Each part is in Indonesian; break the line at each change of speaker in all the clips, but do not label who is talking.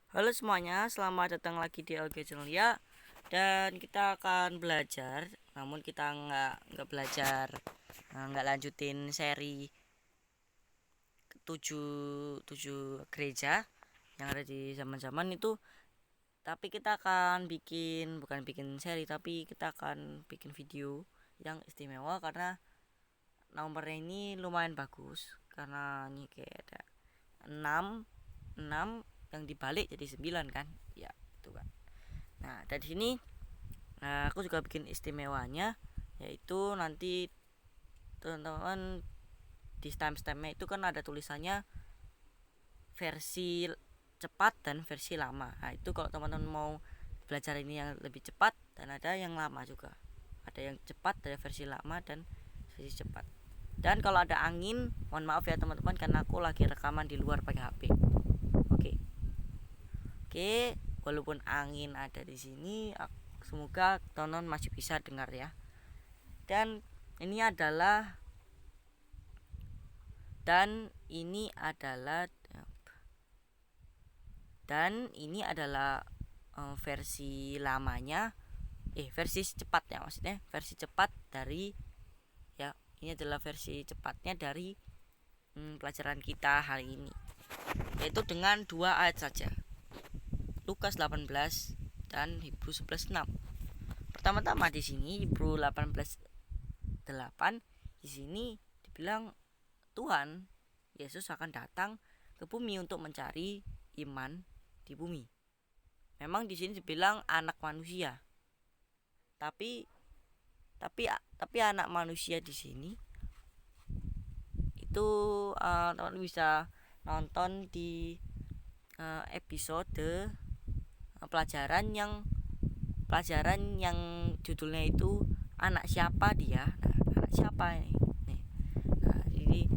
Halo semuanya, selamat datang lagi di LG Channel ya. Dan kita akan belajar, namun kita nggak belajar, nggak lanjutin seri tujuh gereja yang ada di zaman-zaman itu. Tapi kita akan bukan bikin seri, tapi kita akan bikin video yang istimewa karena nomornya ini lumayan bagus. Karena ini kayak ada 6 6 yang dibalik jadi 9 kan, ya itu kan. Nah dari sini aku juga bikin istimewanya, yaitu nanti teman-teman di timestampnya itu kan ada tulisannya versi cepat dan versi lama. Nah itu kalau teman-teman mau belajar ini yang lebih cepat, dan ada yang lama juga, ada yang cepat, ada versi lama dan versi cepat. Dan kalau ada angin, mohon maaf ya teman-teman, karena aku lagi rekaman di luar pakai HP. Oke, walaupun angin ada di sini, semoga teman-teman masih bisa dengar ya. Dan ini adalah dan ini adalah versi lamanya, versi cepat ya, maksudnya versi cepat dari, ya ini adalah versi cepatnya dari pelajaran kita hari ini, yaitu dengan 2 ayat saja, Lukas 18 dan Hebrew 11:6. Pertama-tama di sini Hebrew 18:8, di sini dibilang Tuhan Yesus akan datang ke bumi untuk mencari iman di bumi. Memang di sini dibilang anak manusia. Tapi anak manusia di sini itu teman bisa nonton di episode pelajaran yang judulnya itu anak siapa dia. Nah, anak siapa ini? Nih. Nah, jadi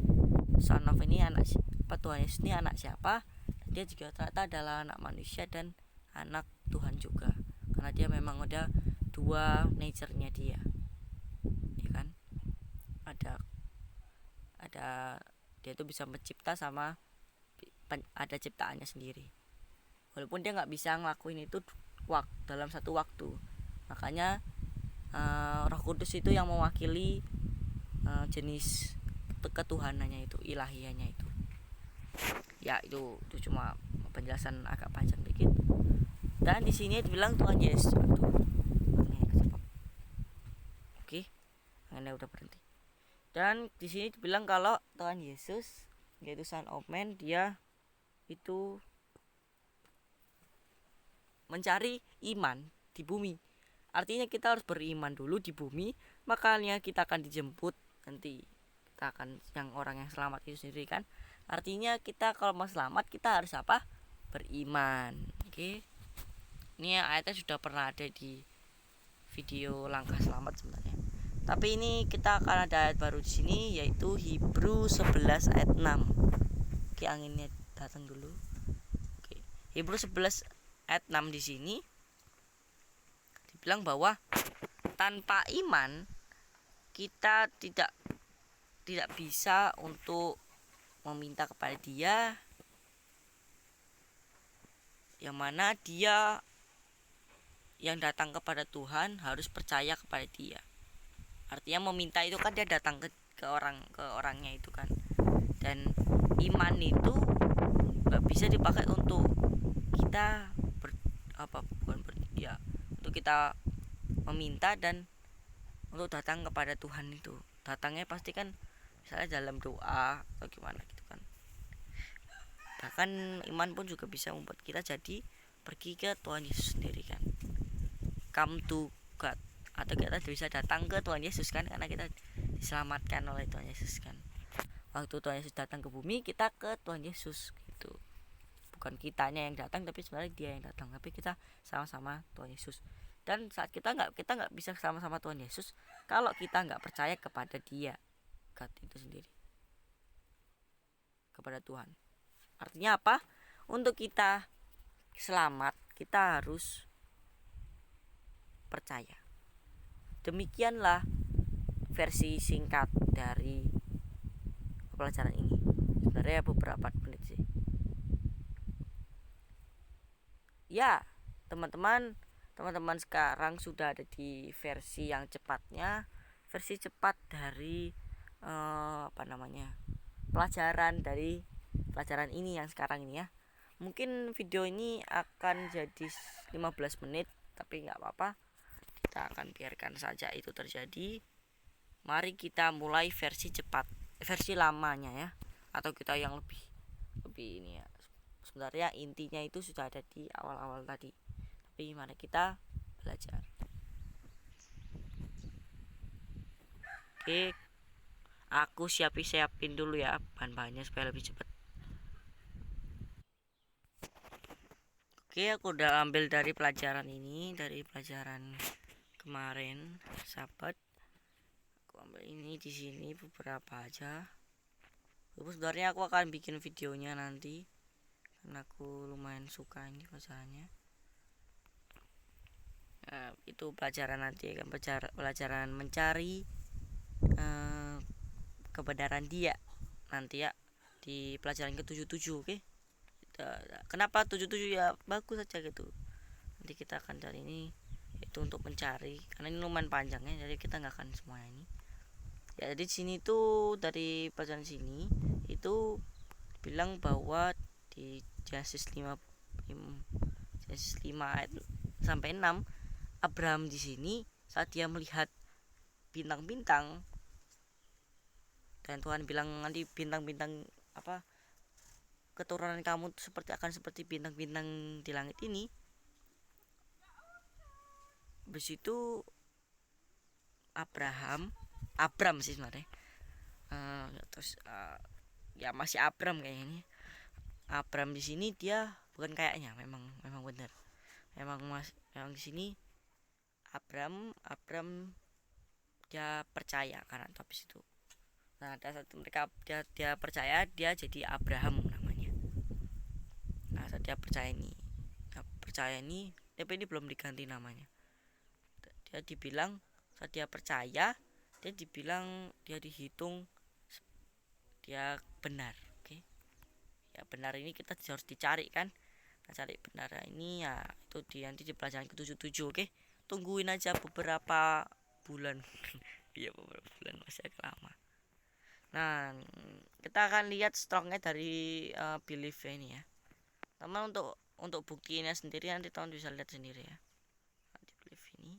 Son of ini anak siapa, Tuhan Yesus ini anak siapa? Dia juga ternyata adalah anak manusia dan anak Tuhan juga, karena dia memang ada dua nature-nya dia, ya kan? Ada dia tuh bisa mencipta sama ada ciptaannya sendiri, walaupun dia nggak bisa ngelakuin itu dalam satu waktu. Makanya Roh Kudus itu yang mewakili jenis ketuhanannya itu, ilahiannya itu. Ya itu cuma penjelasan agak panjang dikit. Dan di sini dibilang Tuhan Yesus. Oke, anginnya udah berhenti. Dan di sini dibilang kalau Tuhan Yesus, yaitu Son of Man, dia itu mencari iman di bumi. Artinya kita harus beriman dulu di bumi, makanya kita akan dijemput nanti. Kita akan yang orang yang selamat itu sendiri kan. Artinya kita kalau mau selamat kita harus apa? Beriman. Oke. Ini ayatnya sudah pernah ada di video langkah selamat sebenarnya. Tapi ini kita akan ada ayat baru di sini, yaitu Hebrew 11 ayat 6. Oke, anginnya datang dulu. Oke. Hebrew 11 ayat 6 di sini dibilang bahwa tanpa iman kita tidak bisa untuk meminta kepada Dia, yang mana Dia yang datang kepada Tuhan harus percaya kepada Dia. Artinya meminta itu kan dia datang ke orangnya itu kan. Dan iman itu nggak bisa dipakai untuk kita untuk kita meminta dan untuk datang kepada Tuhan itu. Datangnya pasti kan misalnya dalam doa atau gimana gitu kan. Bahkan iman pun juga bisa membuat kita jadi pergi ke Tuhan Yesus sendiri kan. Come to God, atau kita bisa datang ke Tuhan Yesus kan, karena kita diselamatkan oleh Tuhan Yesus kan. Waktu Tuhan Yesus datang ke bumi, kita ke Tuhan Yesus gitu. Bukan kitanya yang datang, tapi sebenarnya Dia yang datang, tapi kita sama-sama Tuhan Yesus. Dan saat kita nggak bisa sama-sama Tuhan Yesus kalau kita nggak percaya kepada Dia, God itu sendiri, kepada Tuhan. Artinya apa? Untuk kita selamat, kita harus percaya. Demikianlah versi singkat dari pelajaran ini. Sebenarnya beberapa menit sih. ya teman-teman sekarang sudah ada di versi yang cepatnya, versi cepat dari pelajaran ini yang sekarang ini ya. Mungkin video ini akan jadi 15 menit, tapi nggak apa-apa, kita akan biarkan saja itu terjadi. Mari kita mulai versi cepat, versi lamanya ya, atau kita yang lebih ini ya. Sebenarnya intinya itu sudah ada di awal-awal tadi, tapi mari kita belajar. Oke, aku siapin dulu ya bahan-bahannya supaya lebih cepat. Oke, aku udah ambil dari pelajaran ini, dari pelajaran kemarin, sahabat. Aku ambil ini di sini beberapa aja. Sebenarnya aku akan bikin videonya nanti, karena aku lumayan suka ini pelajarannya. Itu pelajaran nanti kan, pelajaran mencari kebenaran dia nanti ya, di pelajaran ke-77. Oke. Kenapa 77 ya, bagus saja gitu. Nanti kita akan cari ini, itu untuk mencari, karena ini lumayan panjang ya, jadi kita nggak akan semuanya ini ya. Jadi sini tuh, dari pelajaran sini itu bilang bahwa di Genesis 5 ayat sampai 6, Abraham di sini saat dia melihat bintang-bintang, dan Tuhan bilang nanti bintang-bintang apa, keturunan kamu seperti bintang-bintang di langit ini. Habis itu Abram sih sebenarnya, ya masih Abram kayaknya ini. Abram di sini dia bukan kayaknya, memang benar, memang di sini Abram dia percaya karena habis itu. Nah, saat mereka dia percaya, dia jadi Abraham namanya. Nah, saat dia percaya ini, tapi ini belum diganti namanya. Dia dibilang, saat dia percaya, dia dibilang, dia dihitung dia benar. Oke. Ya, benar ini kita harus dicari kan. Nah, cari benar ini ya itu nanti di pelajaran ke-77. Oke. Tungguin aja beberapa bulan. Iya, beberapa bulan, masih agak lama. Nah, kita akan lihat strongnya dari belief ini ya. Teman, untuk buktinya sendiri nanti teman bisa lihat sendiri ya. Di belief ini,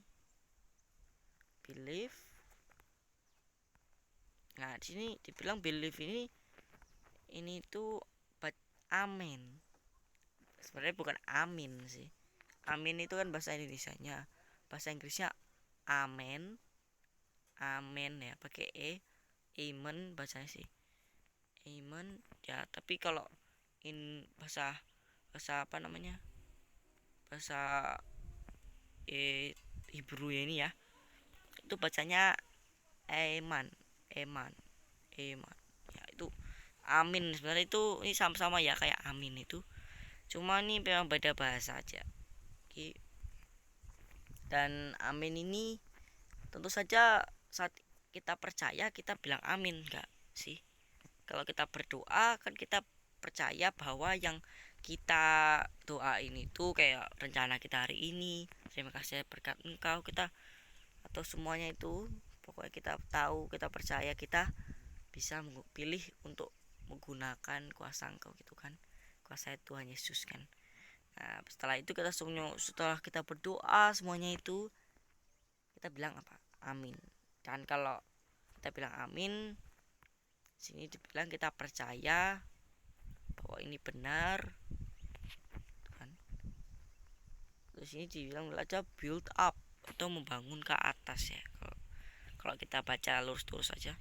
belief. Nah, di sini dibilang belief ini tuh amin. Sebenarnya bukan amin sih. Amin itu kan bahasa Indonesianya. Bahasa Inggrisnya amen. Amen ya, pakai amen bacanya sih. Amen ya, tapi kalau bahasa apa namanya? Bahasa Hebrew ini ya. Itu bacanya eman. Ya, itu amin sebenarnya itu ini sama-sama ya kayak amin itu. Cuma ini memang beda bahasa aja. Oke. Dan amin ini tentu saja saat kita percaya kita bilang amin, enggak sih? Kalau kita berdoa kan kita percaya bahwa yang kita doa ini tuh kayak rencana kita hari ini, terima kasih berkat engkau, kita atau semuanya itu pokoknya kita tahu, kita percaya kita bisa pilih untuk menggunakan kuasa engkau gitu kan, kuasa Tuhan Yesus kan. Nah, setelah itu setelah kita berdoa semuanya itu kita bilang apa? Amin. Dan kalau kita bilang amin, sini dibilang kita percaya bahwa ini benar kan. Terus ini dibilang belajar build up atau membangun ke atas ya. Kalau kita baca lurus-lurus saja.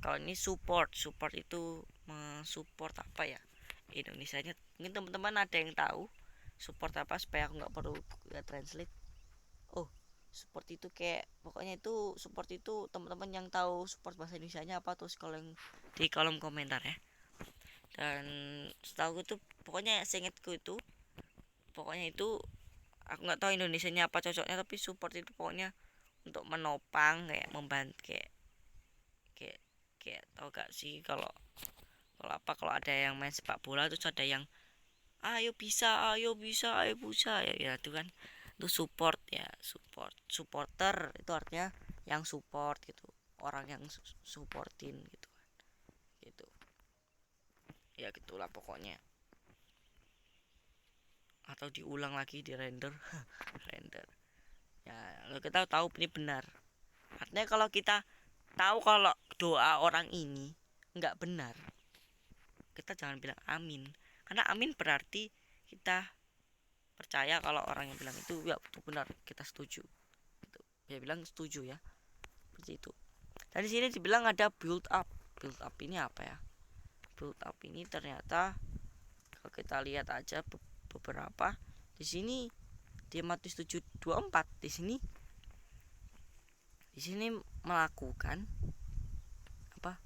Kalau ini support itu mensupport apa ya? Indonesianya mungkin teman-teman ada yang tahu support apa supaya aku nggak perlu translate. Oh, support itu kayak pokoknya itu support itu teman-teman yang tahu support bahasa Indonesianya apa terus kalau yang di kolom komentar ya. Dan setahu itu pokoknya seingatku itu pokoknya itu aku nggak tahu Indonesianya apa cocoknya, tapi support itu pokoknya untuk menopang, kayak membantu, kayak tahu gak sih kalau ada yang main sepak bola terus ada yang ayo bisa, ayo bisa, ayo bisa, ya itu kan. Itu support ya, supporter itu artinya yang support gitu, orang yang supportin gitu kan, gitu ya, gitulah pokoknya. Atau diulang lagi di render. Render ya, kalau kita tahu ini benar, artinya kalau kita tahu kalau doa orang ini nggak benar, kita jangan bilang amin, karena amin berarti kita percaya kalau orang yang bilang itu ya betul benar, kita setuju gitu. Dia bilang setuju ya, seperti itu. Dan di sini dibilang ada build up. Build up ini apa ya? Build up ini ternyata kalau kita lihat aja beberapa di sini di Matius 7:24 di sini melakukan apa?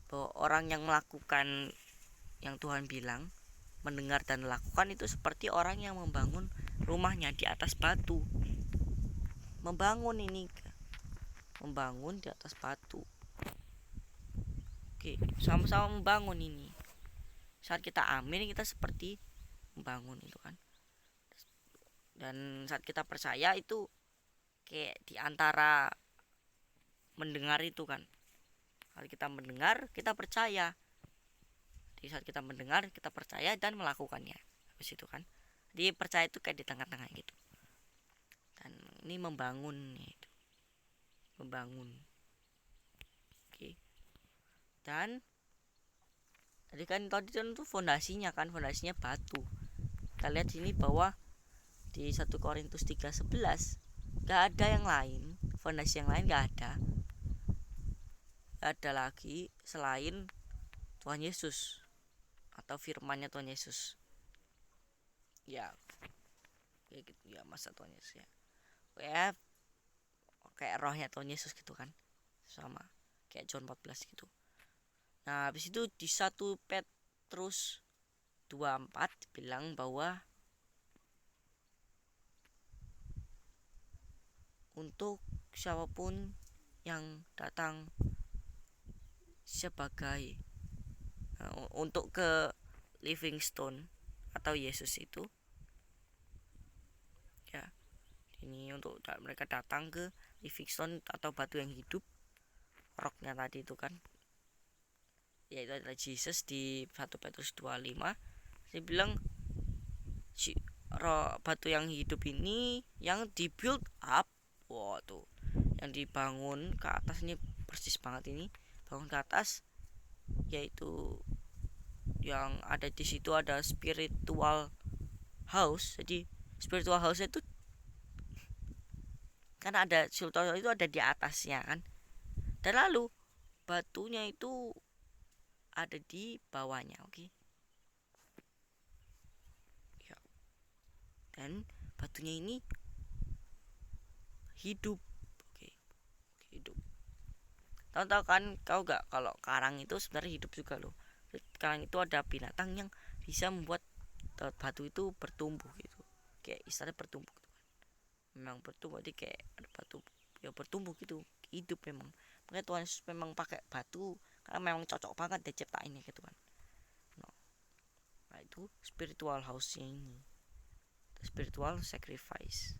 Bahwa orang yang melakukan yang Tuhan bilang, mendengar dan melakukan itu seperti orang yang membangun rumahnya di atas batu. Membangun di atas batu. Oke, sama-sama membangun ini. Saat kita amin, kita seperti membangun itu kan. Dan saat kita percaya itu kayak diantara mendengar itu kan. Saat kita mendengar, kita percaya. Jadi saat kita mendengar, kita percaya dan melakukannya. Habis itu kan. Jadi percaya itu kayak di tengah-tengah gitu. Dan ini membangun itu. Membangun. Oke. Dan tadi kan itu fondasinya kan, fondasinya batu. Kita lihat sini bahwa di 1 Korintus 3:11 gak ada yang lain, fondasi yang lain gak ada lagi selain Tuhan Yesus atau firman-Nya Tuhan Yesus ya, kayak gitu ya, masa Tuhan Yesus ya, kayak rohnya Tuhan Yesus gitu kan, sama kayak John 14 gitu. Nah habis itu di 1 Petrus 2:4 bilang bahwa untuk siapapun yang datang sebagai untuk ke Livingstone atau Yesus itu ya, ini untuk mereka datang ke Livingstone atau batu yang hidup, roknya tadi itu kan, yaitu adalah Jesus. Di 1 Petrus 2:5 dia bilang batu yang hidup ini yang di build up, wow tuh, yang dibangun ke atas, ini persis banget ini, bangun ke atas, yaitu yang ada di situ ada spiritual house. Jadi spiritual house itu kan ada spiritual itu ada di atasnya kan, dan lalu batunya itu ada di bawahnya. Oke. Ya. Dan batunya ini hidup. Oke. Hidup. Tahu kan kau gak kalau karang itu sebenarnya hidup juga loh. Karang itu ada binatang yang bisa membuat batu itu bertumbuh gitu, kayak istilahnya bertumbuh gitu kan. Memang bertumbuh, jadi kayak ada batu yang bertumbuh gitu, hidup memang. Makanya Tuhan Yesus memang pakai batu karena memang cocok banget diciptainnya gitu kan. Nah itu spiritual house-nya ini, spiritual sacrifice.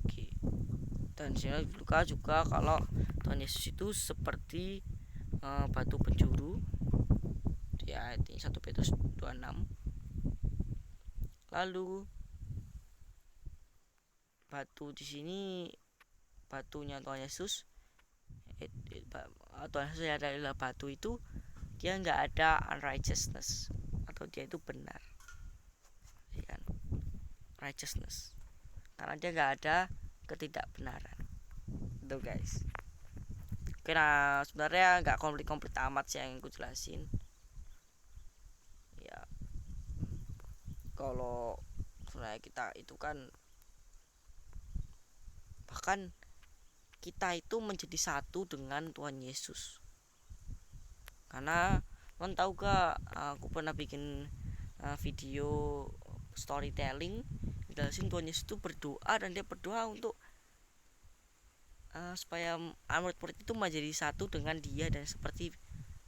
Oke. Dan saya juga kalau Tuhan Yesus itu seperti batu penjuru di ayat 1 Petrus 2:6. Lalu batu di sini, batunya Tuhan Yesus, Tuhan Yesus adalah batu itu, dia nggak ada unrighteousness atau dia itu benar, ya kan? Righteousness, karena dia nggak ada ketidakbenaran. Itu guys. Oke, nah sebenarnya nggak komplit amat sih yang aku jelasin. Ya, kalau sebenarnya kita itu kan bahkan kita itu menjadi satu dengan Tuhan Yesus. Karena kalian tahu gak, aku pernah bikin video storytelling jelasin Tuhan Yesus itu berdoa, dan dia berdoa untuk supaya murid-murid itu menjadi satu dengan dia dan seperti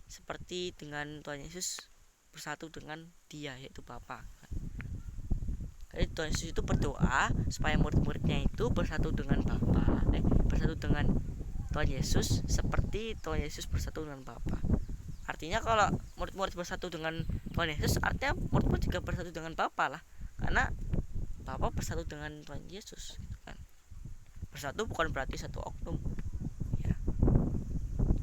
seperti dengan Tuhan Yesus bersatu dengan Dia, yaitu Bapa. Jadi Tuhan Yesus itu berdoa supaya murid-muridnya itu bersatu dengan bersatu dengan Tuhan Yesus seperti Tuhan Yesus bersatu dengan Bapa. Artinya kalau murid-murid bersatu dengan Tuhan Yesus, artinya murid-murid juga bersatu dengan Bapa lah, karena Bapa bersatu dengan Tuhan Yesus, gitu kan. Bersatu bukan berarti satu oknum, ya.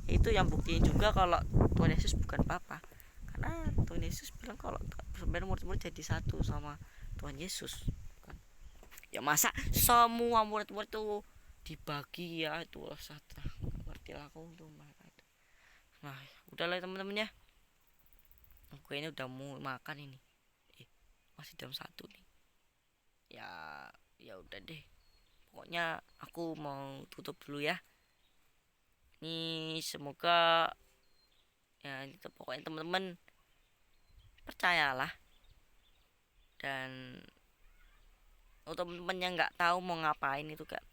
Itu yang buktiin juga kalau Tuhan Yesus bukan Bapa, karena Tuhan Yesus bilang kalau sebenarnya murid-murid jadi satu sama Tuhan Yesus, kan. Ya masa semua murid-murid itu dibagi, ya itu satu, ngerti lah aku tuh mereka itu. Nah udahlah teman-teman ya, aku ini udah mau makan ini, masih jam 1 nih. Ya udah deh, pokoknya aku mau tutup dulu ya. Ini semoga ya itu, pokoknya teman-teman percayalah, dan untuk teman-teman yang nggak tahu mau ngapain itu kan,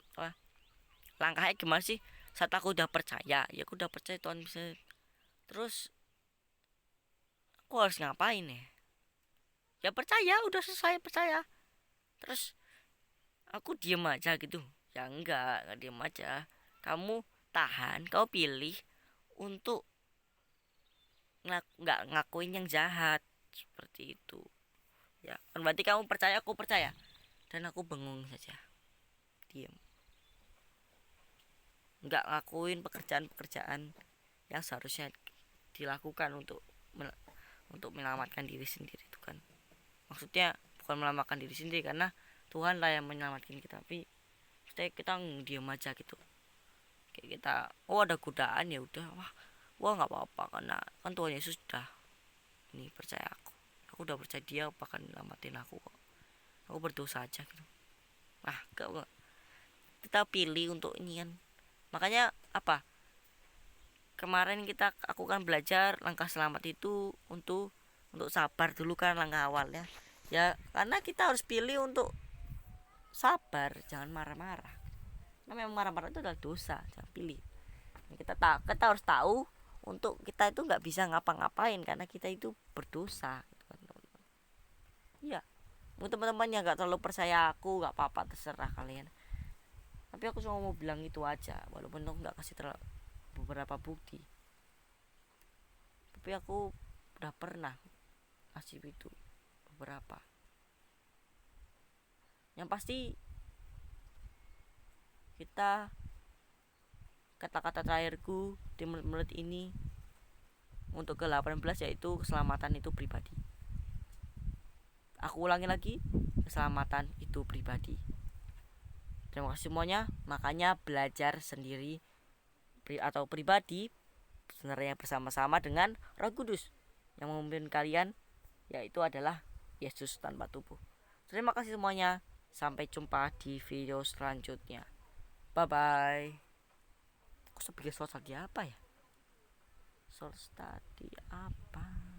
langkahnya gimana sih? Saat aku udah percaya, ya aku udah percaya Tuhan bisa, terus aku harus ngapain ya? Ya percaya, udah selesai percaya. Terus aku diem aja gitu? Ya enggak diem aja. Kamu tahan, kau pilih untuk nggak ngakuin yang jahat seperti itu. Ya kan berarti kamu percaya, aku percaya, dan aku bengong saja, diem, nggak ngakuin pekerjaan-pekerjaan yang seharusnya dilakukan untuk menyelamatkan diri sendiri itu kan. Maksudnya bukan menyelamatkan diri sendiri, karena Tuhan lah yang menyelamatkan kita, tapi kita diam aja gitu. Kayak kita, ada godaan, ya udah, wah nggak apa-apa, karena kan Tuhan Yesus sudah ini percaya aku udah percaya Dia bahkan nyelamatin aku kok, aku berdosa aja gitu. Gak, kita pilih untuk ini kan. Makanya kemarin aku kan belajar langkah selamat itu untuk sabar dulu kan, langkah awalnya ya, karena kita harus pilih untuk sabar, jangan marah-marah. Nah, memang marah-marah itu adalah dosa, jangan pilih. Kita harus tahu untuk kita itu nggak bisa ngapa-ngapain karena kita itu berdosa, gitu kan, teman-teman. Iya, untuk teman-teman yang nggak terlalu percaya aku, nggak apa-apa, terserah kalian. Tapi aku cuma mau bilang itu aja, walaupun aku nggak kasih beberapa bukti, tapi aku udah pernah kasih itu beberapa. Yang pasti kata-kata terakhirku di menit-menit ini untuk ke-18 yaitu keselamatan itu pribadi. Aku ulangi lagi, keselamatan itu pribadi. Terima kasih semuanya. Makanya belajar sendiri atau pribadi sebenarnya bersama-sama dengan Roh Kudus yang memimpin kalian, yaitu adalah Yesus tanpa tubuh. Terima kasih semuanya. Sampai jumpa di video selanjutnya. Bye bye. Aku sebagai source lagi apa ya? Source tadi apa?